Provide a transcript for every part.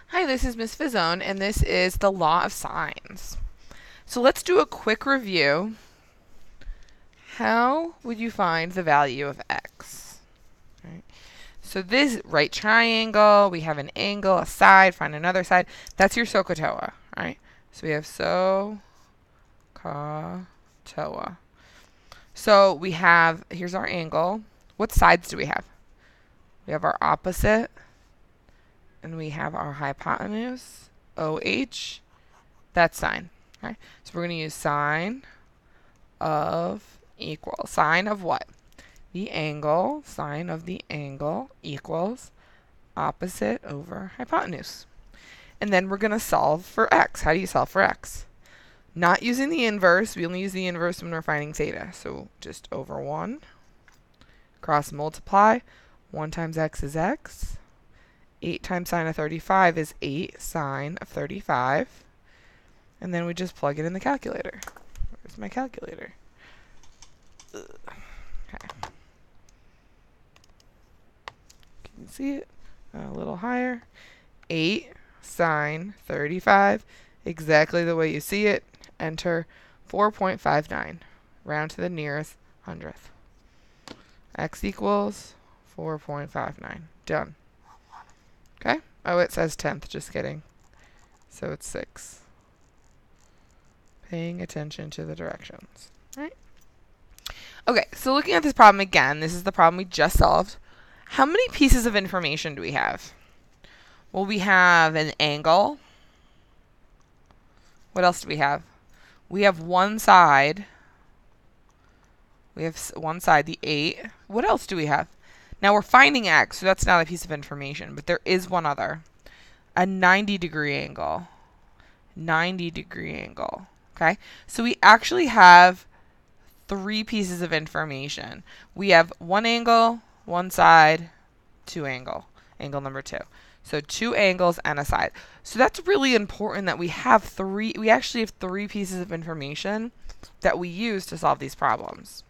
Hi, this is Miss Fizone, and this is the law of sines. So let's do a quick review. How would you find the value of x? Right. So this right triangle, we have an angle, a side, find another side. That's your SOHCAHTOA, right? So we have SOHCAHTOA. So we have, here's our angle. What sides do we have? We have our opposite, and we have our hypotenuse, OH. That's sine. Okay? So we're going to use sine of equal. Sine of what? The angle. Sine of the angle equals opposite over hypotenuse. And then we're going to solve for x. How do you solve for x? Not using the inverse. We only use the inverse when we're finding theta. So just over 1. Cross multiply. 1 times x is x. 8 times sine of 35 is 8 sine of 35. And then we just plug it in the calculator. Where's my calculator? Okay. Can you see it? A little higher. 8 sine 35. Exactly the way you see it. Enter 4.59. Round to the nearest hundredth. X equals 4.59. Done. Okay? Oh, it says tenth. Just kidding. So it's 6. Paying attention to the directions. Right? Okay, so looking at this problem again, this is the problem we just solved. How many pieces of information do we have? Well, we have an angle. What else do we have? We have one side. We have one side, the 8. What else do we have? Now we're finding x, so that's not a piece of information, but there is one other. A 90-degree angle. 90-degree angle. Okay? So we actually have 3 pieces of information. We have one angle, one side, 2 angle. Angle number 2. So 2 angles and a side. So that's really important that we have 3. We actually have 3 pieces of information that we use to solve these problems.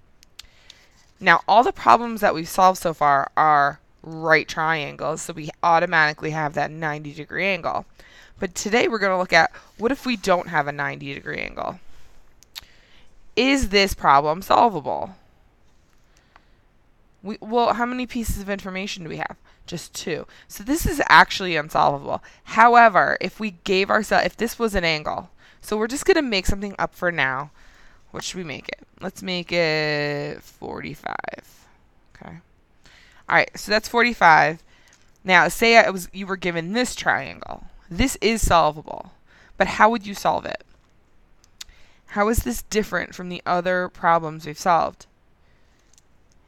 Now, all the problems that we've solved so far are right triangles, so we automatically have that 90-degree angle. But today we're going to look at, what if we don't have a 90-degree angle? Is this problem solvable? Well, how many pieces of information do we have? Just 2. So this is actually unsolvable. However, if we gave ourselves, if this was an angle, so we're just going to make something up for now. What should we make it? Let's make it 45. Okay. All right, so that's 45. Now, say you were given this triangle. This is solvable. But how would you solve it? How is this different from the other problems we've solved?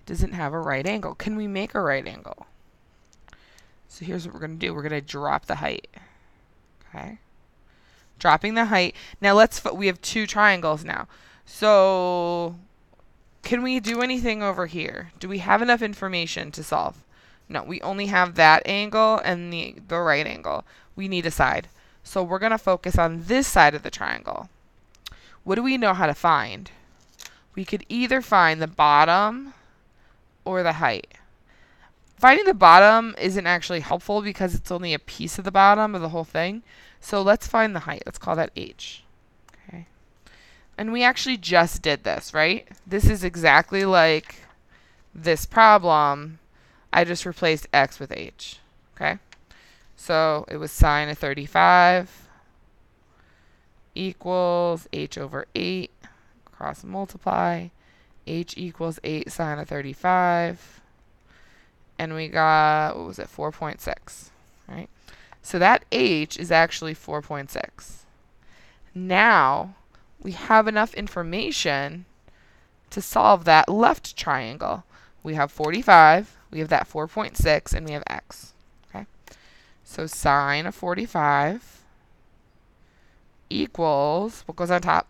It doesn't have a right angle. Can we make a right angle? So here's what we're going to do. We're going to drop the height. Okay. Dropping the height. Now we have 2 triangles now. So can we do anything over here? Do we have enough information to solve? No, we only have that angle and the right angle. We need a side. So we're going to focus on this side of the triangle. What do we know how to find? We could either find the bottom or the height. Finding the bottom isn't actually helpful because it's only a piece of the bottom of the whole thing. So let's find the height. Let's call that h. Okay. And we actually just did this, right? This is exactly like this problem. I just replaced x with h. Okay? So it was sine of 35 equals h over 8. Cross multiply. H equals 8 sine of 35. And we got, what was it, 4.6. Right? So that h is actually 4.6. Now we have enough information to solve that left triangle. We have 45, we have that 4.6, and we have x. Okay? So sine of 45 equals, what goes on top?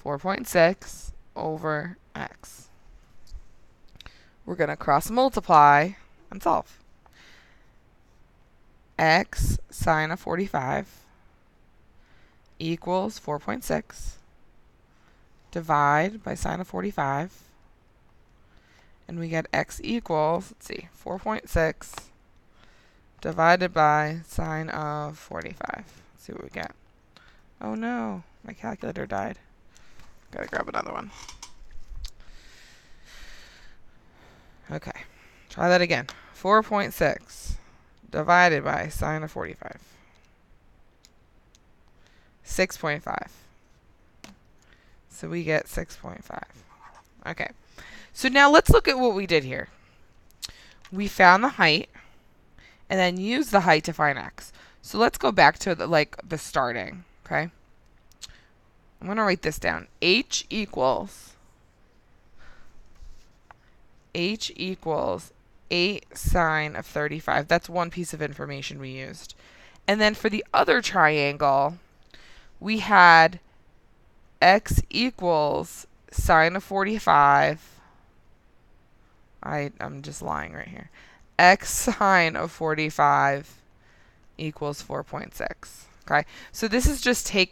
4.6 over x. We're going to cross multiply and solve. X sine of 45 equals 4.6. Divide by sine of 45. And we get x equals, let's see, 4.6 divided by sine of 45. Let's see what we get. Oh no, my calculator died. Gotta grab another one. Okay, try that again. 4.6 divided by sine of 45. 6.5. So we get 6.5. Okay, so now let's look at what we did here. We found the height and then used the height to find x. So let's go back to the starting, okay? I'm going to write this down. H equals 8 sine of 35. That's one piece of information we used. And then for the other triangle, we had x equals sine of 45. I'm just lying right here. X sine of 45 equals 4.6. Okay, so this is just taken